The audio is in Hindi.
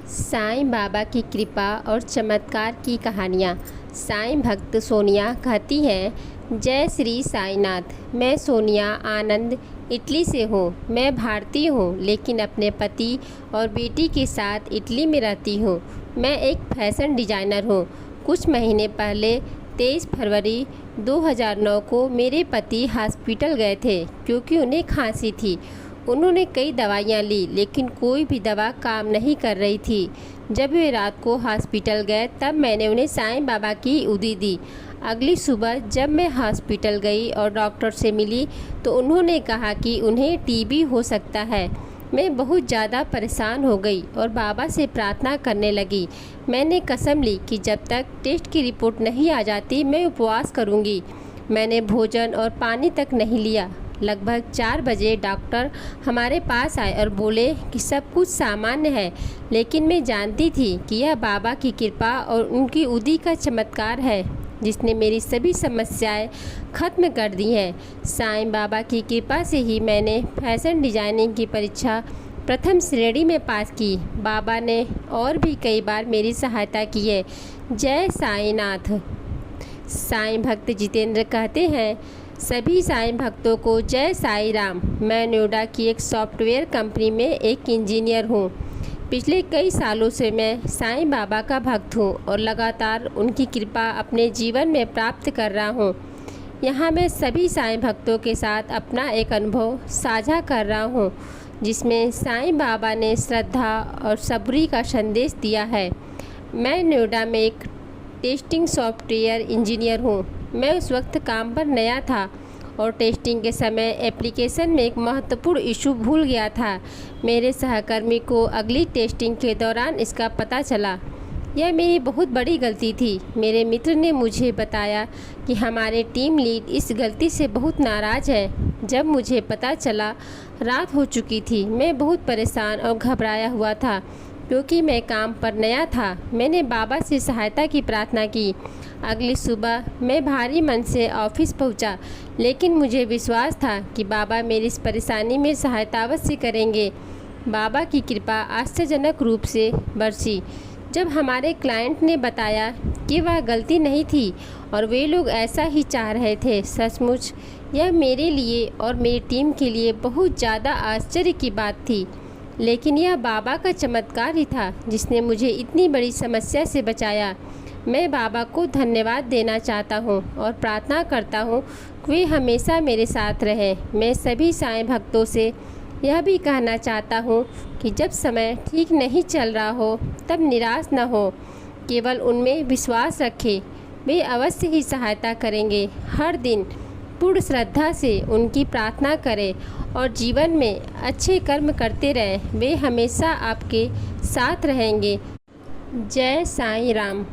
साईं बाबा की कृपा और चमत्कार की कहानियाँ। साईं भक्त सोनिया कहती है, जय श्री साईनाथ। मैं सोनिया आनंद इटली से हूँ। मैं भारतीय हूँ, लेकिन अपने पति और बेटी के साथ इटली में रहती हूँ। मैं एक फैशन डिज़ाइनर हूँ। कुछ महीने पहले 23 फरवरी 2009 को मेरे पति हॉस्पिटल गए थे क्योंकि उन्हें खांसी थी। उन्होंने कई दवाइयाँ ली, लेकिन कोई भी दवा काम नहीं कर रही थी। जब वे रात को हॉस्पिटल गए तब मैंने उन्हें साईं बाबा की उदी दी। अगली सुबह जब मैं हॉस्पिटल गई और डॉक्टर से मिली तो उन्होंने कहा कि उन्हें टीबी हो सकता है। मैं बहुत ज़्यादा परेशान हो गई और बाबा से प्रार्थना करने लगी। मैंने कसम ली कि जब तक टेस्ट की रिपोर्ट नहीं आ जाती मैं उपवास करूँगी। मैंने भोजन और पानी तक नहीं लिया। लगभग 4 बजे डॉक्टर हमारे पास आए और बोले कि सब कुछ सामान्य है, लेकिन मैं जानती थी कि यह बाबा की कृपा और उनकी उदी का चमत्कार है जिसने मेरी सभी समस्याएं ख़त्म कर दी हैं। साईं बाबा की कृपा से ही मैंने फैशन डिज़ाइनिंग की परीक्षा प्रथम श्रेणी में पास की। बाबा ने और भी कई बार मेरी सहायता की है। जय साईनाथ। साईं भक्त जितेंद्र कहते हैं, सभी साईं भक्तों को जय साईं राम। मैं नोएडा की एक सॉफ्टवेयर कंपनी में एक इंजीनियर हूँ। पिछले कई सालों से मैं साईं बाबा का भक्त हूँ और लगातार उनकी कृपा अपने जीवन में प्राप्त कर रहा हूँ। यहाँ मैं सभी साईं भक्तों के साथ अपना एक अनुभव साझा कर रहा हूँ जिसमें साईं बाबा ने श्रद्धा और सबूरी का संदेश दिया है। मैं नोएडा में एक टेस्टिंग सॉफ्टवेयर इंजीनियर हूँ। मैं उस वक्त काम पर नया था और टेस्टिंग के समय एप्लीकेशन में एक महत्वपूर्ण इशू भूल गया था। मेरे सहकर्मी को अगली टेस्टिंग के दौरान इसका पता चला। यह मेरी बहुत बड़ी गलती थी। मेरे मित्र ने मुझे बताया कि हमारे टीम लीड इस गलती से बहुत नाराज़ है। जब मुझे पता चला, रात हो चुकी थी। मैं बहुत परेशान और घबराया हुआ था क्योंकि मैं काम पर नया था। मैंने बाबा से सहायता की प्रार्थना की। अगली सुबह मैं भारी मन से ऑफिस पहुंचा, लेकिन मुझे विश्वास था कि बाबा मेरी इस परेशानी में सहायता अवश्य करेंगे। बाबा की कृपा आश्चर्यजनक रूप से बरसी जब हमारे क्लाइंट ने बताया कि वह गलती नहीं थी और वे लोग ऐसा ही चाह रहे थे। सचमुच यह मेरे लिए और मेरी टीम के लिए बहुत ज़्यादा आश्चर्य की बात थी, लेकिन यह बाबा का चमत्कार ही था जिसने मुझे इतनी बड़ी समस्या से बचाया। मैं बाबा को धन्यवाद देना चाहता हूँ और प्रार्थना करता हूँ कि वे हमेशा मेरे साथ रहें। मैं सभी साईं भक्तों से यह भी कहना चाहता हूँ कि जब समय ठीक नहीं चल रहा हो तब निराश न हो, केवल उनमें विश्वास रखें। वे अवश्य ही सहायता करेंगे। हर दिन पूर्ण श्रद्धा से उनकी प्रार्थना करें और जीवन में अच्छे कर्म करते रहें। वे हमेशा आपके साथ रहेंगे। जय साईं राम।